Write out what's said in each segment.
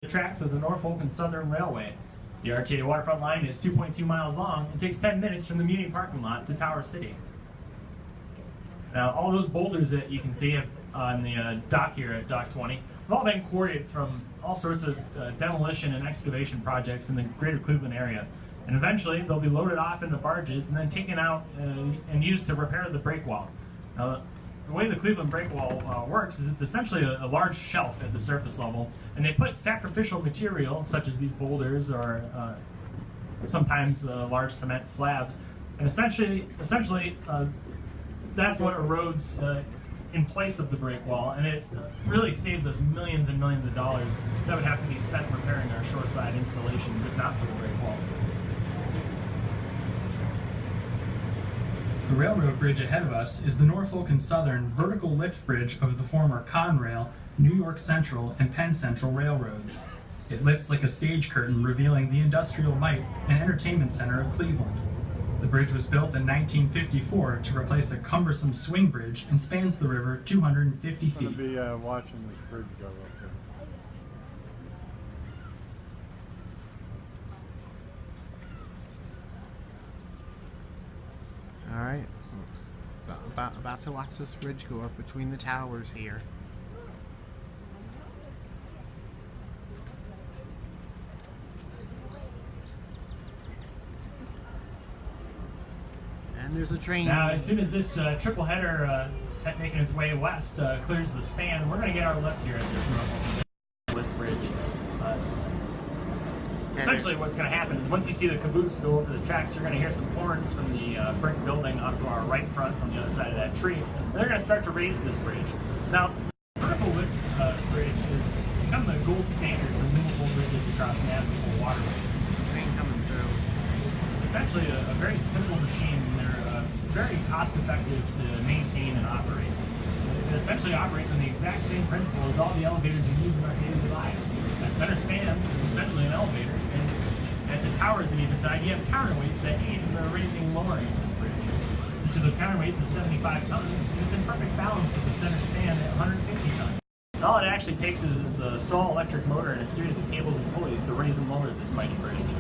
The tracks of the Norfolk and Southern Railway. The RTA waterfront line is 2.2 miles long and takes 10 minutes from the Muni parking lot to Tower City. Now, all those boulders that you can see on the dock here at Dock 20 have all been quarried from all sorts of demolition and excavation projects in the greater Cleveland area. And eventually, they'll be loaded off into barges and then taken out and used to repair the break wall. Now, the way the Cleveland break wall works is it's essentially a large shelf at the surface level, and they put sacrificial material, such as these boulders or sometimes large cement slabs, and essentially that's what erodes in place of the break wall, and it really saves us millions and millions of dollars that would have to be spent repairing our shoreside installations if not for the break wall. The railroad bridge ahead of us is the Norfolk and Southern vertical lift bridge of the former Conrail, New York Central, and Penn Central railroads. It lifts like a stage curtain, revealing the industrial might and entertainment center of Cleveland. The bridge was built in 1954 to replace a cumbersome swing bridge and spans the river 250 feet. I'm going to be watching this bridge go up there. Alright, about to watch this bridge go up between the towers here. And there's a train. Now, as soon as this triple header making its way west clears the span, we're going to get our lift here at this Norfolk lift bridge. Essentially what's going to happen is once you see the caboose go over the tracks, you're going to hear some horns from the brick building off to our right front on the other side of that tree. And they're going to start to raise this bridge. Now, the vertical lift bridge has become the gold standard for movable bridges across navigable waterways. Train coming through. It's essentially a very simple machine, and they're very cost-effective to maintain and operate. It essentially operates on the exact same principle as all the elevators we use in our daily lives. That center span is essentially an elevator, and at the towers on either side, you have counterweights that aid in the raising and lowering of this bridge. Each of those counterweights is 75 tons, and it's in perfect balance with the center span at 150 tons. And all it actually takes is a small electric motor and a series of cables and pulleys to raise and lower this mighty bridge.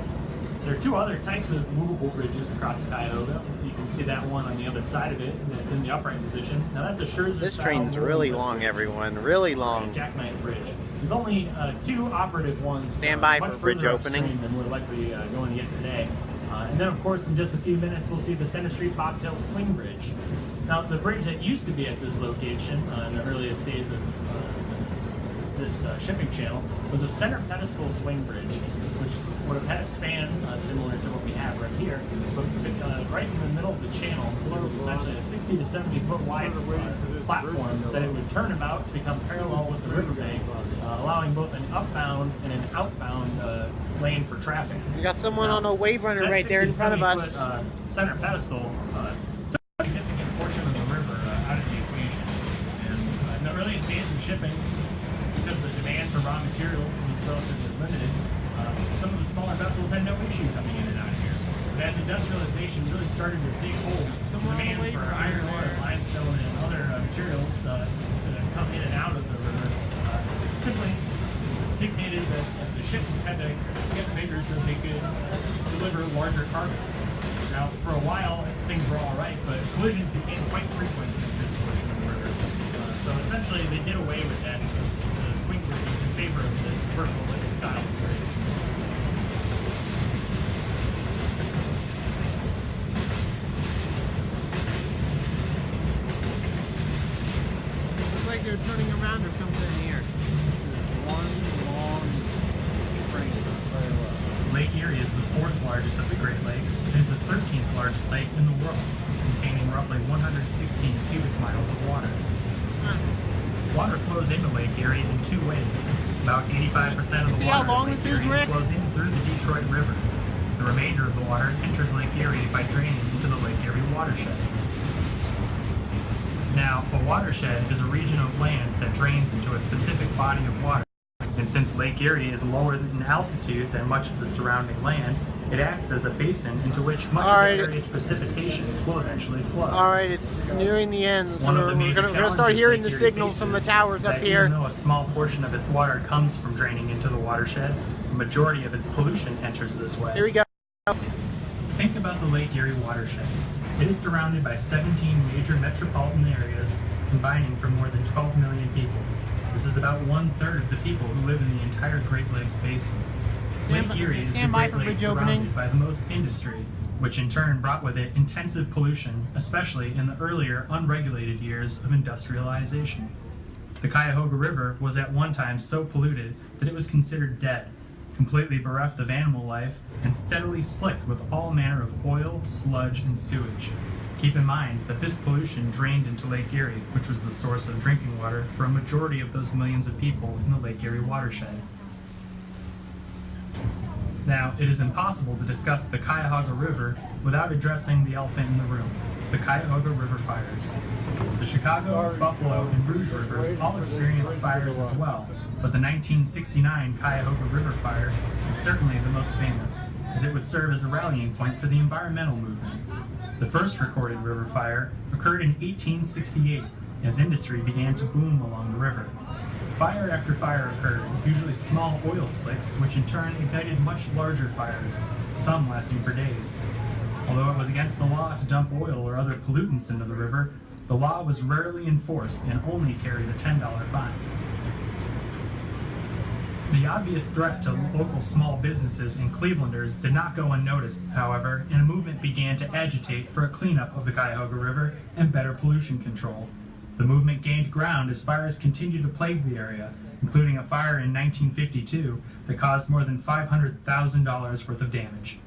There are two other types of movable bridges across the Cuyahoga. You can see that one on the other side of it that's in the upright position. Now that's a Scherzer. This train's really long, everyone. Really long. Jackknife bridge. There's only two operative ones. Stand by for bridge opening. Than we're likely going to get today. And then, of course, in just a few minutes, we'll see the Center Street Bobtail Swing Bridge. Now, the bridge that used to be at this location in the earliest days of this shipping channel was a center pedestal swing bridge, which would have had a span similar to what we have right here, but right in the middle of the channel, below was essentially a 60 to 70 foot wide platform that it would turn about to become parallel with the riverbank, allowing both an upbound and an outbound lane for traffic. We got someone on a wave runner right there in front of us. Center pedestal took a significant portion of the river out of the equation, and in the earliest days of shipping, because the demand for raw materials was relatively limited, some of the smaller vessels had no issue coming in and out of here. But as industrialization really started to take hold, the demand for iron ore, limestone, and other materials to come in and out of the river simply dictated that the ships had to get bigger so they could deliver larger cargoes. Now, for a while, things were all right, but collisions became quite frequent in this portion of the river. So essentially, they did away with that swing bridges in favor of this vertical lift style bridge. Looks like they're turning around or something here. One long train. Lake Erie is the fourth largest of the Great Lakes. It is the 13th largest lake in the world, containing roughly 116 cubic miles of water. Water flows into Lake Erie in two ways. About 85% of the water flows in through the Detroit River. The remainder of the water enters Lake Erie by draining into the Lake Erie watershed. Now, a watershed is a region of land that drains into a specific body of water. And since Lake Erie is lower in altitude than much of the surrounding land, It acts as a basin into which much Alright. of the area's precipitation will eventually flow. Alright, it's nearing the end, so One of the we're major gonna start challenges hearing the Lake Erie signals from the faces towers is up that here. Even though a small portion of its water comes from draining into the watershed, the majority of its pollution enters this way. Here we go. Think about the Lake Erie watershed. It is surrounded by 17 major metropolitan areas combining for more than 12 million people. This is about 1/3 of the people who live in the entire Great Lakes Basin. Lake Erie is the stand by Great for Lakes bridge opening. surrounded by the most industry, which in turn brought with it intensive pollution, especially in the earlier unregulated years of industrialization. The Cuyahoga River was at one time so polluted that it was considered dead, completely bereft of animal life, and steadily slicked with all manner of oil, sludge, and sewage. Keep in mind that this pollution drained into Lake Erie, which was the source of drinking water for a majority of those millions of people in the Lake Erie watershed. Now, it is impossible to discuss the Cuyahoga River without addressing the elephant in the room, the Cuyahoga River fires. The Chicago, Buffalo, and Rouge Rivers all experienced fires as well, but the 1969 Cuyahoga River fire is certainly the most famous, as it would serve as a rallying point for the environmental movement. The first recorded river fire occurred in 1868, as industry began to boom along the river. Fire after fire occurred, usually small oil slicks, which in turn ignited much larger fires, some lasting for days. Although it was against the law to dump oil or other pollutants into the river, the law was rarely enforced and only carried a $10 fine. The obvious threat to local small businesses and Clevelanders did not go unnoticed, however, and a movement began to agitate for a cleanup of the Cuyahoga River and better pollution control. The movement gained ground as fires continued to plague the area, including a fire in 1952 that caused more than $500,000 worth of damage.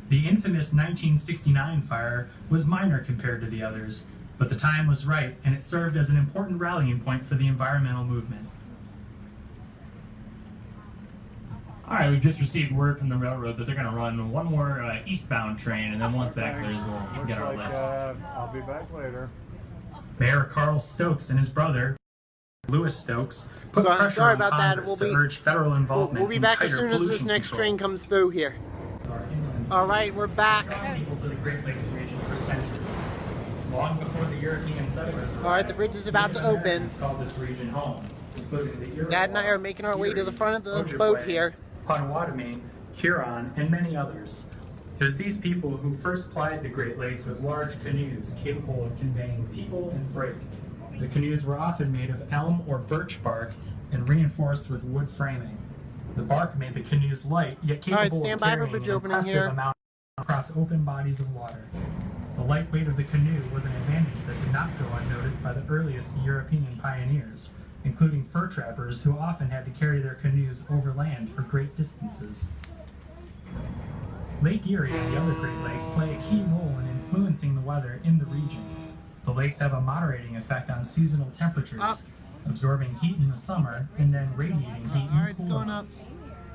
The infamous 1969 fire was minor compared to the others, but the time was right and it served as an important rallying point for the environmental movement. All right, we've just received word from the railroad that they're going to run one more eastbound train, and then once that clears, we'll Looks get our like, lift. I'll be back later. Mayor Carl Stokes and his brother, Louis Stokes, put pressure sorry on about that. Congress to urge federal involvement. We'll be in back as tighter soon as this pollution next control. train comes through here. Alright, we're back. Peoples of the Great Lakes region for centuries. Long before the European settlers. Alright, the bridge is about to open. Americans called this region home, including the Iroquois, Dad and I are making our way to the front of the Ojibwe, boat here. Potawatomi, Huron, and many others. It was these people who first plied the Great Lakes with large canoes capable of conveying people and freight. The canoes were often made of elm or birch bark and reinforced with wood framing. The bark made the canoes light, yet capable stand of by for carrying bridge an opening impressive here. amount across open bodies of water. The light weight of the canoe was an advantage that did not go unnoticed by the earliest European pioneers, including fur trappers who often had to carry their canoes overland for great distances. Lake Erie and the other Great Lakes play a key role in influencing the weather in the region. The lakes have a moderating effect on seasonal temperatures, absorbing heat in the summer and then radiating heat in the cooler months.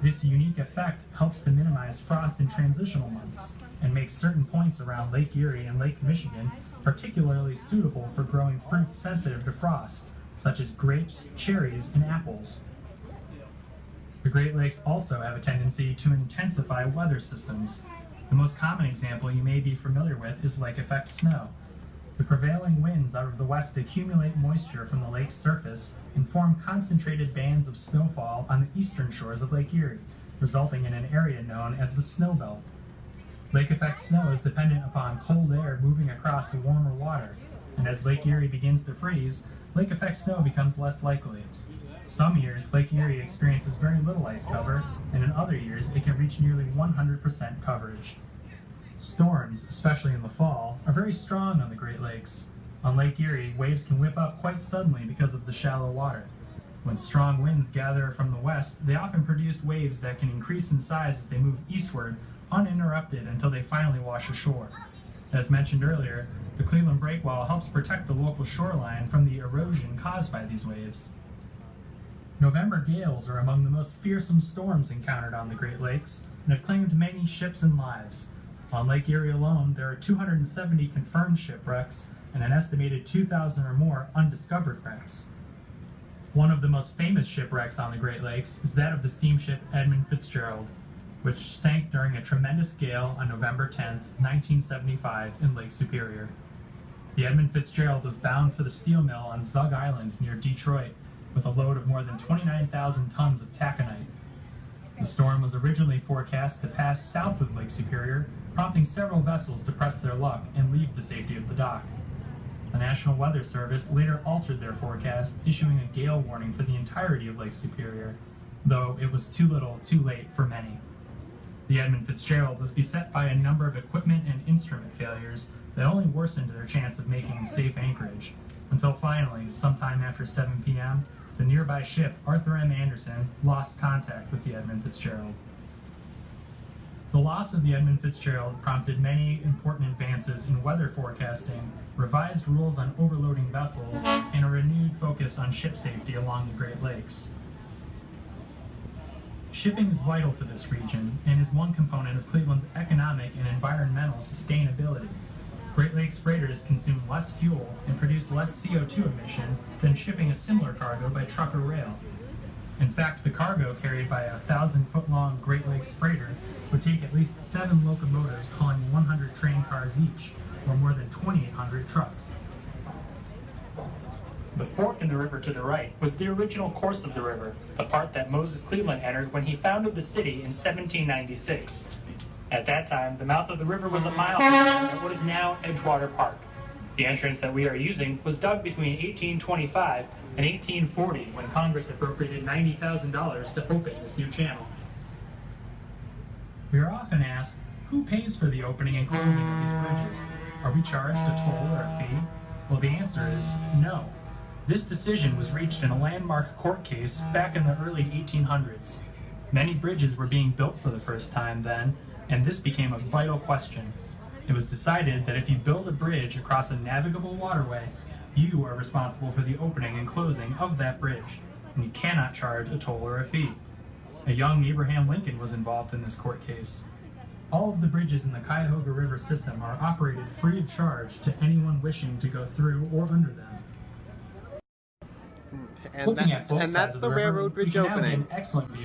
This unique effect helps to minimize frost in transitional months and makes certain points around Lake Erie and Lake Michigan particularly suitable for growing fruits sensitive to frost, such as grapes, cherries, and apples. The Great Lakes also have a tendency to intensify weather systems. The most common example you may be familiar with is lake effect snow. The prevailing winds out of the west accumulate moisture from the lake's surface and form concentrated bands of snowfall on the eastern shores of Lake Erie, resulting in an area known as the snow belt. Lake effect snow is dependent upon cold air moving across the warmer water, and as Lake Erie begins to freeze, lake effect snow becomes less likely. Some years, Lake Erie experiences very little ice cover, and in other years, it can reach nearly 100% coverage. Storms, especially in the fall, are very strong on the Great Lakes. On Lake Erie, waves can whip up quite suddenly because of the shallow water. When strong winds gather from the west, they often produce waves that can increase in size as they move eastward, uninterrupted until they finally wash ashore. As mentioned earlier, the Cleveland Breakwall helps protect the local shoreline from the erosion caused by these waves. November gales are among the most fearsome storms encountered on the Great Lakes and have claimed many ships and lives. On Lake Erie alone, there are 270 confirmed shipwrecks and an estimated 2,000 or more undiscovered wrecks. One of the most famous shipwrecks on the Great Lakes is that of the steamship Edmund Fitzgerald. which sank during a tremendous gale on November 10th, 1975 in Lake Superior. The Edmund Fitzgerald was bound for the steel mill on Zug Island near Detroit with a load of more than 29,000 tons of taconite. The storm was originally forecast to pass south of Lake Superior, prompting several vessels to press their luck and leave the safety of the dock. The National Weather Service later altered their forecast, issuing a gale warning for the entirety of Lake Superior, though it was too little, too late for many. The Edmund Fitzgerald was beset by a number of equipment and instrument failures that only worsened their chance of making safe anchorage, until finally, sometime after 7 p.m., the nearby ship Arthur M. Anderson lost contact with the Edmund Fitzgerald. The loss of the Edmund Fitzgerald prompted many important advances in weather forecasting, revised rules on overloading vessels, and a renewed focus on ship safety along the Great Lakes. Shipping is vital to this region and is one component of Cleveland's economic and environmental sustainability. Great Lakes freighters consume less fuel and produce less CO2 emissions than shipping a similar cargo by truck or rail. In fact, the cargo carried by a 1,000-foot-long Great Lakes freighter would take at least 7 locomotives hauling 100 train cars each, or more than 2,800 trucks. The fork in the river to the right was the original course of the river, the part that Moses Cleveland entered when he founded the city in 1796. At that time, the mouth of the river was a mile from what is now Edgewater Park. The entrance that we are using was dug between 1825 and 1840 when Congress appropriated $90,000 to open this new channel. We are often asked, who pays for the opening and closing of these bridges? Are we charged a toll or a fee? Well, the answer is no. This decision was reached in a landmark court case back in the early 1800s. Many bridges were being built for the first time then, and this became a vital question. It was decided that if you build a bridge across a navigable waterway, you are responsible for the opening and closing of that bridge, and you cannot charge a toll or a fee. A young Abraham Lincoln was involved in this court case. All of the bridges in the Cuyahoga River system are operated free of charge to anyone wishing to go through or under them. And, Looking at both and sides that's of the river, railroad bridge we can now get opening. an excellent view